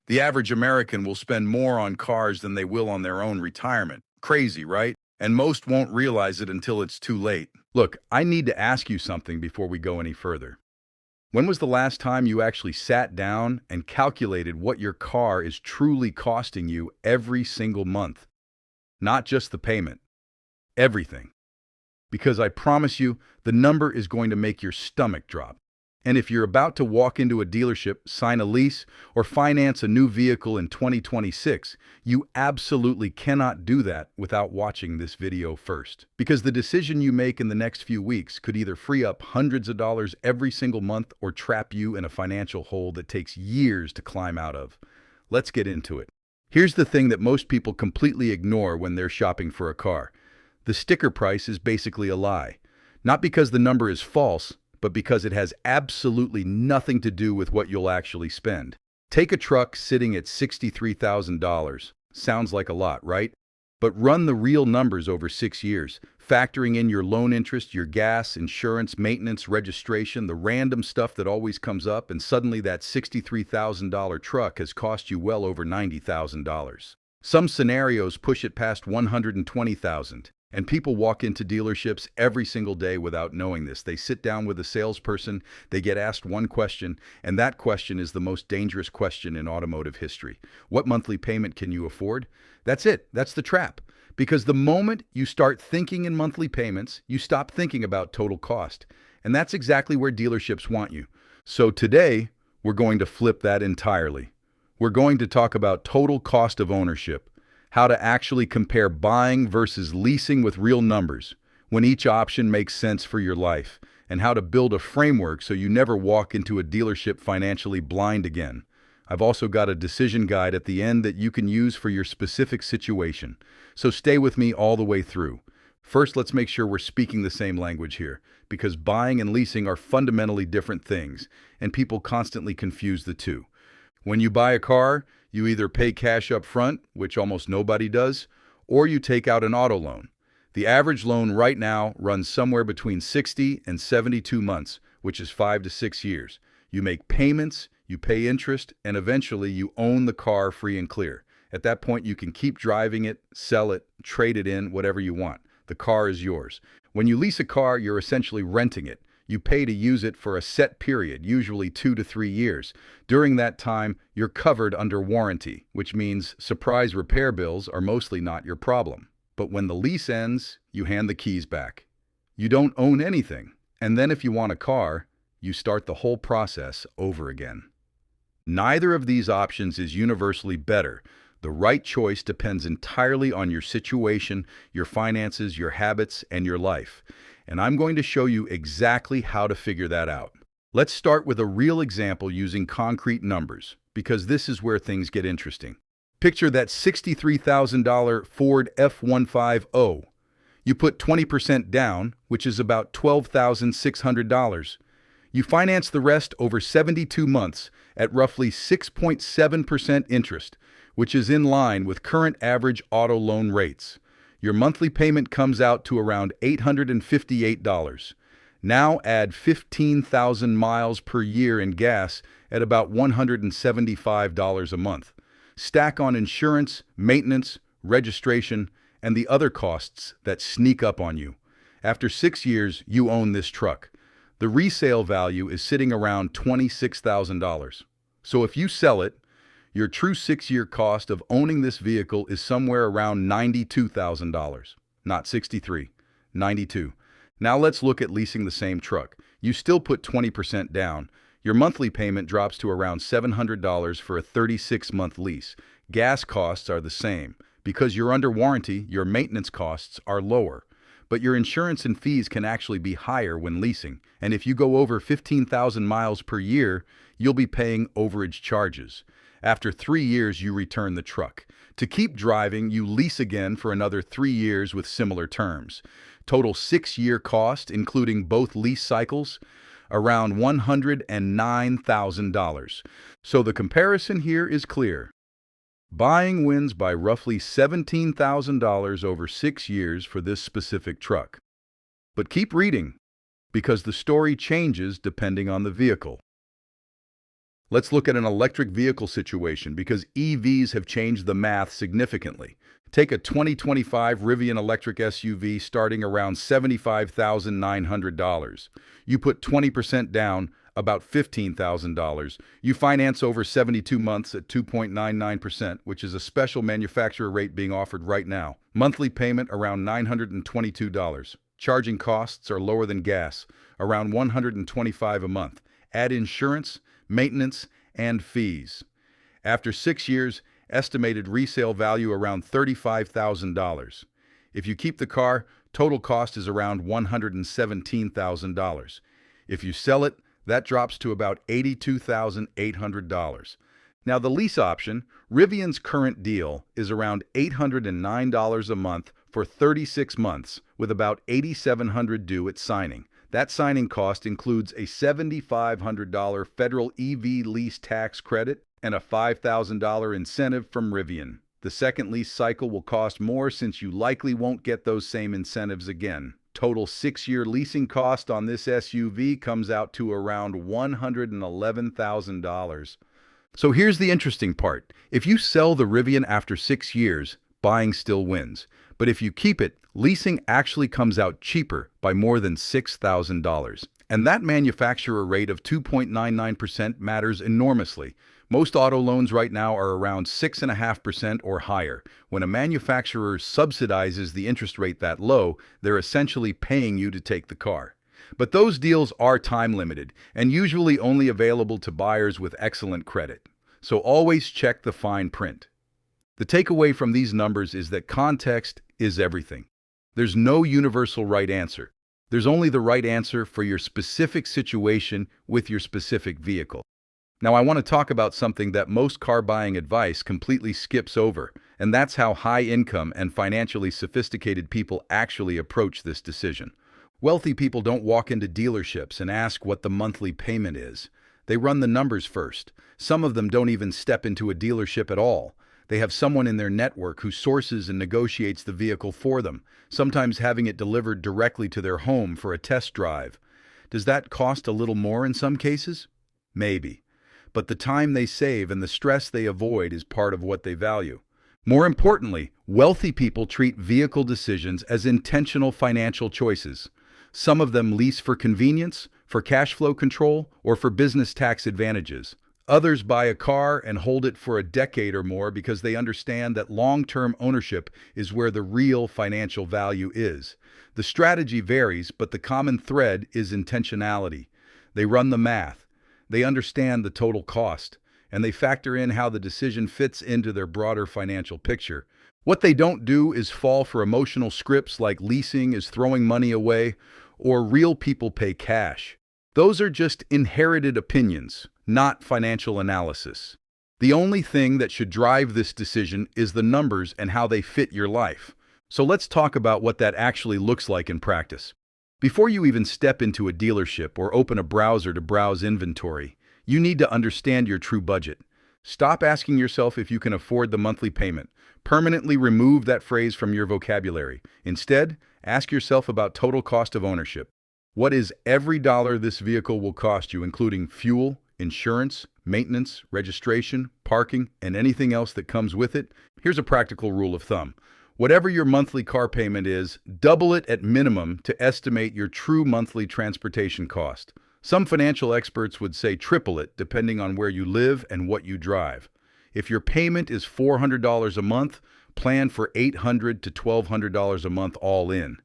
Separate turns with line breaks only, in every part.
The average American will spend more on cars than they will on their own retirement. Crazy, right? And most won't realize it until it's too late. Look, I need to ask you something before we go any further. When was the last time you actually sat down and calculated what your car is truly costing you every single month? Not just the payment, everything. Because I promise you, the number is going to make your stomach drop. And if you're about to walk into a dealership, sign a lease, or finance a new vehicle in 2026, you absolutely cannot do that without watching this video first. Because the decision you make in the next few weeks could either free up hundreds of dollars every single month or trap you in a financial hole that takes years to climb out of. Let's get into it. Here's the thing that most people completely ignore when they're shopping for a car. The sticker price is basically a lie. Not because the number is false, but because it has absolutely nothing to do with what you'll actually spend. Take a truck sitting at $63,000. Sounds like a lot, right? But run the real numbers over 6 years, factoring in your loan interest, your gas, insurance, maintenance, registration, the random stuff that always comes up, and suddenly that $63,000 truck has cost you well over $90,000. Some scenarios push it past $120,000. And people walk into dealerships every single day without knowing this. They sit down with a salesperson, they get asked one question, and that question is the most dangerous question in automotive history. What monthly payment can you afford? That's it. That's the trap. Because the moment you start thinking in monthly payments, you stop thinking about total cost. And that's exactly where dealerships want you. So today, we're going to flip that entirely. We're going to talk about total cost of ownership, how to actually compare buying versus leasing with real numbers, when each option makes sense for your life, and how to build a framework so you never walk into a dealership financially blind again. I've also got a decision guide at the end that you can use for your specific situation. So stay with me all the way through. First, let's make sure we're speaking the same language here, because buying and leasing are fundamentally different things, and people constantly confuse the two. When you buy a car, you either pay cash up front, which almost nobody does, or you take out an auto loan. The average loan right now runs somewhere between 60 and 72 months, which is 5 to 6 years. You make payments, you pay interest, and eventually you own the car free and clear. At that point, you can keep driving it, sell it, trade it in, whatever you want. The car is yours. When you lease a car, you're essentially renting it. You pay to use it for a set period, usually 2 to 3 years. During that time, you're covered under warranty, which means surprise repair bills are mostly not your problem. But when the lease ends, you hand the keys back. You don't own anything. And then if you want a car, you start the whole process over again. Neither of these options is universally better. The right choice depends entirely on your situation, your finances, your habits, and your life. And I'm going to show you exactly how to figure that out. Let's start with a real example using concrete numbers, because this is where things get interesting. Picture that $63,000 Ford F-150. You put 20% down, which is about $12,600. You finance the rest over 72 months at roughly 6.7% interest, which is in line with current average auto loan rates. Your monthly payment comes out to around $858. Now add 15,000 miles per year in gas at about $175 a month. Stack on insurance, maintenance, registration, and the other costs that sneak up on you. After 6 years, you own this truck. The resale value is sitting around $26,000. So if you sell it, your true 6-year cost of owning this vehicle is somewhere around $92,000. Not 63, 92. Now let's look at leasing the same truck. You still put 20% down. Your monthly payment drops to around $700 for a 36-month lease. Gas costs are the same. Because you're under warranty, your maintenance costs are lower. But your insurance and fees can actually be higher when leasing. And if you go over 15,000 miles per year, you'll be paying overage charges. After 3 years, you return the truck. To keep driving, you lease again for another 3 years with similar terms. Total 6-year cost, including both lease cycles, around $109,000. So the comparison here is clear. Buying wins by roughly $17,000 over 6 years for this specific truck. But keep reading, because the story changes depending on the vehicle. Let's look at an electric vehicle situation because EVs have changed the math significantly. Take a 2025 Rivian electric SUV starting around $75,900. You put 20% down, about $15,000. You finance over 72 months at 2.99%, which is a special manufacturer rate being offered right now. Monthly payment around $922. Charging costs are lower than gas, around $125 a month. Add insurance, maintenance, and fees. After 6 years, estimated resale value around $35,000. If you keep the car, total cost is around $117,000. If you sell it, that drops to about $82,800. Now the lease option, Rivian's current deal is around $809 a month for 36 months, with about $8,700 due at signing. That signing cost includes a $7,500 federal EV lease tax credit and a $5,000 incentive from Rivian. The second lease cycle will cost more since you likely won't get those same incentives again. Total 6-year leasing cost on this SUV comes out to around $111,000. So here's the interesting part. If you sell the Rivian after 6 years, buying still wins. But if you keep it, leasing actually comes out cheaper by more than $6,000. And that manufacturer rate of 2.99% matters enormously. Most auto loans right now are around 6.5% or higher. When a manufacturer subsidizes the interest rate that low, they're essentially paying you to take the car. But those deals are time limited and usually only available to buyers with excellent credit. So always check the fine print. The takeaway from these numbers is that context is everything. There's no universal right answer. There's only the right answer for your specific situation with your specific vehicle. Now, I want to talk about something that most car buying advice completely skips over, and that's how high-income and financially sophisticated people actually approach this decision. Wealthy people don't walk into dealerships and ask what the monthly payment is. They run the numbers first. Some of them don't even step into a dealership at all. They have someone in their network who sources and negotiates the vehicle for them, sometimes having it delivered directly to their home for a test drive. Does that cost a little more in some cases? Maybe. But the time they save and the stress they avoid is part of what they value. More importantly, wealthy people treat vehicle decisions as intentional financial choices. Some of them lease for convenience, for cash flow control, or for business tax advantages. Others buy a car and hold it for a decade or more because they understand that long-term ownership is where the real financial value is. The strategy varies, but the common thread is intentionality. They run the math. They understand the total cost, and they factor in how the decision fits into their broader financial picture. What they don't do is fall for emotional scripts like leasing is throwing money away or real people pay cash. Those are just inherited opinions, not financial analysis. The only thing that should drive this decision is the numbers and how they fit your life. So let's talk about what that actually looks like in practice. Before you even step into a dealership or open a browser to browse inventory, you need to understand your true budget. Stop asking yourself if you can afford the monthly payment. Permanently remove that phrase from your vocabulary. Instead, ask yourself about total cost of ownership. What is every dollar this vehicle will cost you, including fuel, insurance, maintenance, registration, parking, and anything else that comes with it? Here's a practical rule of thumb. Whatever your monthly car payment is, double it at minimum to estimate your true monthly transportation cost. Some financial experts would say triple it depending on where you live and what you drive. If your payment is $400 a month, plan for $800 to $1,200 a month all in.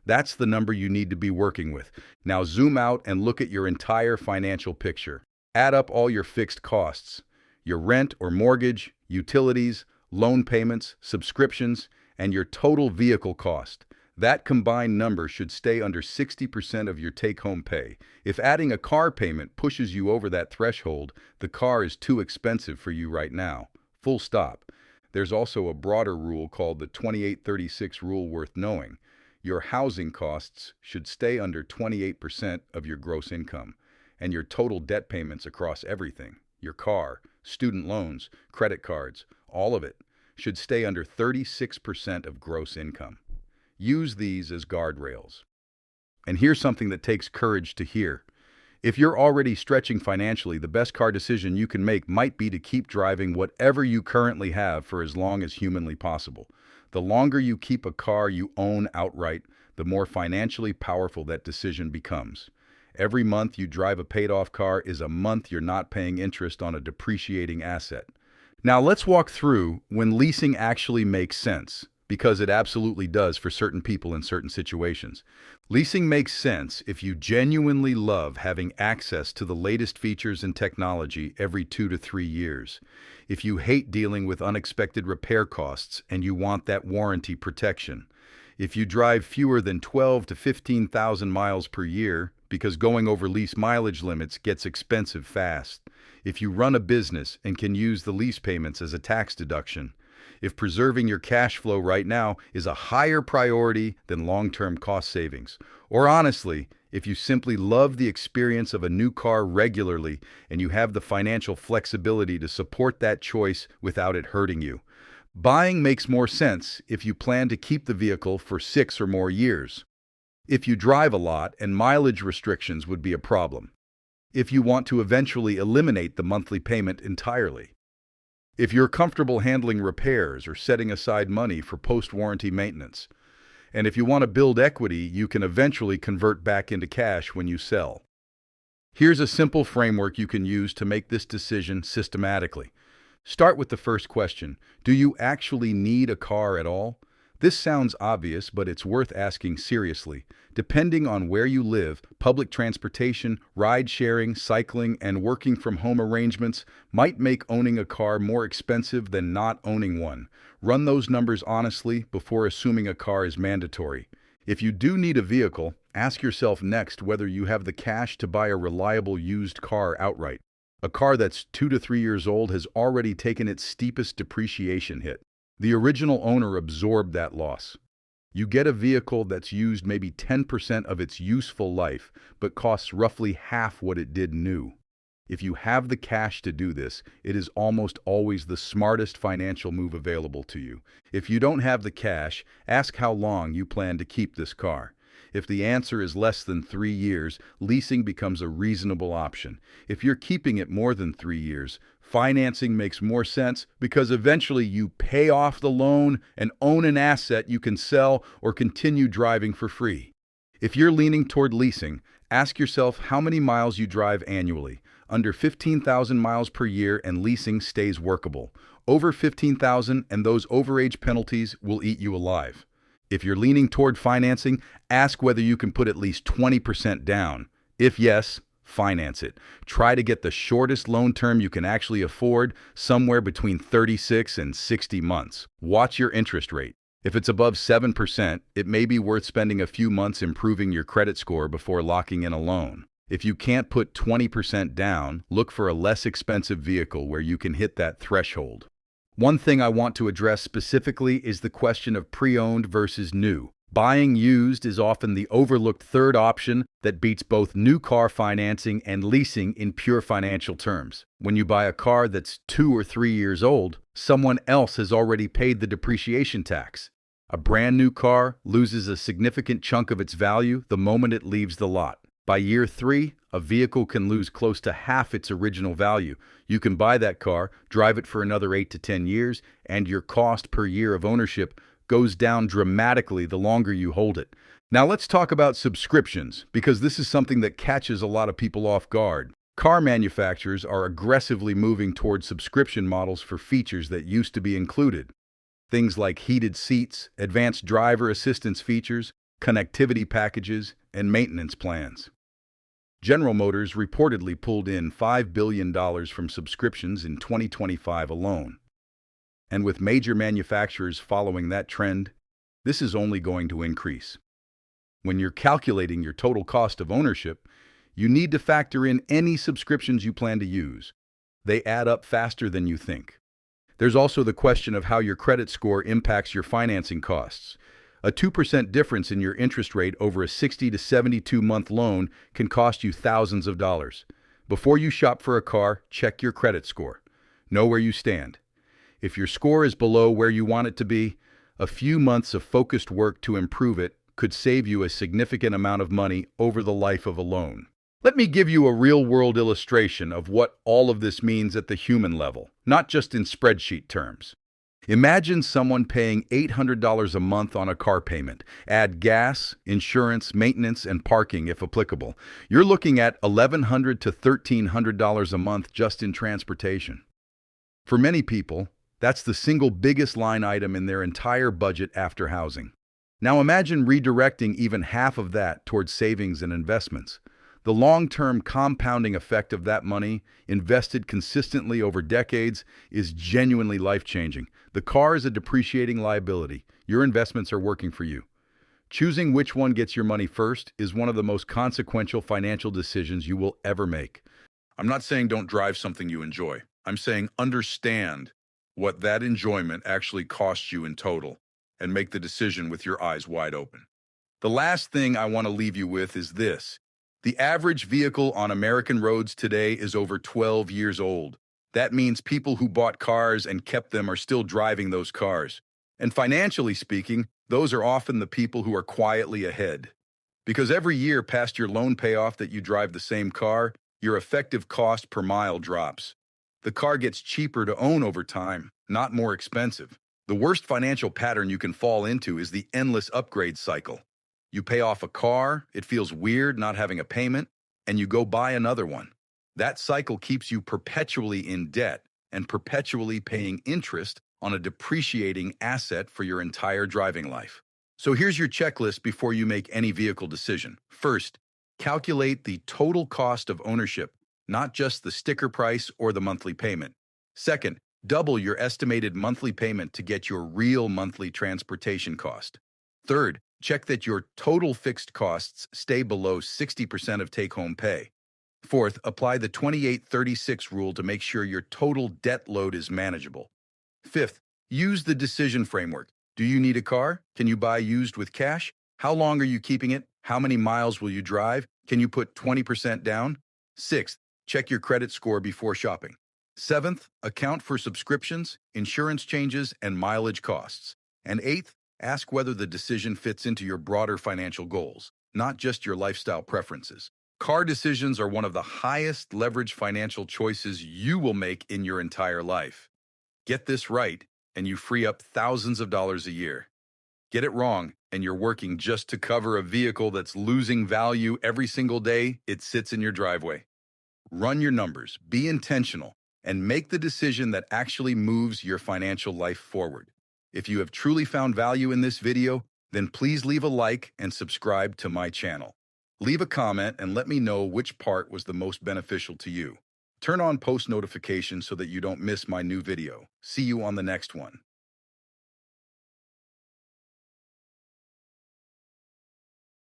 That's the number you need to be working with. Now zoom out and look at your entire financial picture. Add up all your fixed costs, your rent or mortgage, utilities, loan payments, subscriptions, and your total vehicle cost. That combined number should stay under 60% of your take-home pay. If adding a car payment pushes you over that threshold, the car is too expensive for you right now. Full stop. There's also a broader rule called the 2836 rule worth knowing. Your housing costs should stay under 28% of your gross income, and your total debt payments across everything, your car, student loans, credit cards, all of it, should stay under 36% of gross income. Use these as guardrails. And here's something that takes courage to hear. If you're already stretching financially, the best car decision you can make might be to keep driving whatever you currently have for as long as humanly possible. The longer you keep a car you own outright, the more financially powerful that decision becomes. Every month you drive a paid-off car is a month you're not paying interest on a depreciating asset. Now let's walk through when leasing actually makes sense, because it absolutely does for certain people in certain situations. Leasing makes sense if you genuinely love having access to the latest features and technology every 2 to 3 years. If you hate dealing with unexpected repair costs and you want that warranty protection. If you drive fewer than 12 to 15,000 miles per year, because going over lease mileage limits gets expensive fast. If you run a business and can use the lease payments as a tax deduction. If preserving your cash flow right now is a higher priority than long-term cost savings. Or honestly, if you simply love the experience of a new car regularly and you have the financial flexibility to support that choice without it hurting you. Buying makes more sense if you plan to keep the vehicle for 6 or more years. If you drive a lot, and mileage restrictions would be a problem. If you want to eventually eliminate the monthly payment entirely. If you're comfortable handling repairs or setting aside money for post-warranty maintenance. And if you want to build equity, you can eventually convert back into cash when you sell. Here's a simple framework you can use to make this decision systematically. Start with the first question. Do you actually need a car at all? This sounds obvious, but it's worth asking seriously. Depending on where you live, public transportation, ride-sharing, cycling, and working from home arrangements might make owning a car more expensive than not owning one. Run those numbers honestly before assuming a car is mandatory. If you do need a vehicle, ask yourself next whether you have the cash to buy a reliable used car outright. A car that's 2 to 3 years old has already taken its steepest depreciation hit. The original owner absorbed that loss. You get a vehicle that's used maybe 10% of its useful life, but costs roughly half what it did new. If you have the cash to do this, it is almost always the smartest financial move available to you. If you don't have the cash, ask how long you plan to keep this car. If the answer is less than 3 years, leasing becomes a reasonable option. If you're keeping it more than 3 years, financing makes more sense because eventually you pay off the loan and own an asset you can sell or continue driving for free. If you're leaning toward leasing, ask yourself how many miles you drive annually. Under 15,000 miles per year and leasing stays workable. Over 15,000 and those overage penalties will eat you alive. If you're leaning toward financing, ask whether you can put at least 20% down. If yes, finance it. Try to get the shortest loan term you can actually afford, somewhere between 36 and 60 months. Watch your interest rate. If it's above 7%, it may be worth spending a few months improving your credit score before locking in a loan. If you can't put 20% down, look for a less expensive vehicle where you can hit that threshold. One thing I want to address specifically is the question of pre-owned versus new. Buying used is often the overlooked third option that beats both new car financing and leasing in pure financial terms. When you buy a car that's 2 or 3 years old, someone else has already paid the depreciation tax. A brand new car loses a significant chunk of its value the moment it leaves the lot. By year 3, a vehicle can lose close to half its original value. You can buy that car, drive it for another 8 to 10 years, and your cost per year of ownership goes down dramatically the longer you hold it. Now let's talk about subscriptions, because this is something that catches a lot of people off guard. Car manufacturers are aggressively moving towards subscription models for features that used to be included. Things like heated seats, advanced driver assistance features, connectivity packages, and maintenance plans. General Motors reportedly pulled in $5 billion from subscriptions in 2025 alone. And with major manufacturers following that trend, this is only going to increase. When you're calculating your total cost of ownership, you need to factor in any subscriptions you plan to use. They add up faster than you think. There's also the question of how your credit score impacts your financing costs. A 2% difference in your interest rate over a 60 to 72-month loan can cost you thousands of dollars. Before you shop for a car, check your credit score. Know where you stand. If your score is below where you want it to be, a few months of focused work to improve it could save you a significant amount of money over the life of a loan. Let me give you a real-world illustration of what all of this means at the human level, not just in spreadsheet terms. Imagine someone paying $800 a month on a car payment. Add gas, insurance, maintenance, and parking if applicable. You're looking at $1,100 to $1,300 a month just in transportation. For many people, that's the single biggest line item in their entire budget after housing. Now imagine redirecting even half of that towards savings and investments. The long-term compounding effect of that money, invested consistently over decades, is genuinely life-changing. The car is a depreciating liability. Your investments are working for you. Choosing which one gets your money first is one of the most consequential financial decisions you will ever make. I'm not saying don't drive something you enjoy. I'm saying understand what that enjoyment actually costs you in total and make the decision with your eyes wide open. The last thing I want to leave you with is this. The average vehicle on American roads today is over 12 years old. That means people who bought cars and kept them are still driving those cars. And financially speaking, those are often the people who are quietly ahead. Because every year past your loan payoff that you drive the same car, your effective cost per mile drops. The car gets cheaper to own over time, not more expensive. The worst financial pattern you can fall into is the endless upgrade cycle. You pay off a car, it feels weird not having a payment, and you go buy another one. That cycle keeps you perpetually in debt and perpetually paying interest on a depreciating asset for your entire driving life. So here's your checklist before you make any vehicle decision. First, calculate the total cost of ownership, not just the sticker price or the monthly payment. Second, double your estimated monthly payment to get your real monthly transportation cost. Third, check that your total fixed costs stay below 60% of take-home pay. Fourth, apply the 28-36 rule to make sure your total debt load is manageable. Fifth, use the decision framework. Do you need a car? Can you buy used with cash? How long are you keeping it? How many miles will you drive? Can you put 20% down? Sixth, check your credit score before shopping. Seventh, account for subscriptions, insurance changes, and mileage costs. And eighth, ask whether the decision fits into your broader financial goals, not just your lifestyle preferences. Car decisions are one of the highest leverage financial choices you will make in your entire life. Get this right, and you free up thousands of dollars a year. Get it wrong, and you're working just to cover a vehicle that's losing value every single day it sits in your driveway. Run your numbers, be intentional, and make the decision that actually moves your financial life forward. If you have truly found value in this video, then please leave a like and subscribe to my channel. Leave a comment and let me know which part was the most beneficial to you. Turn on post notifications so that you don't miss my new video. See you on the next one.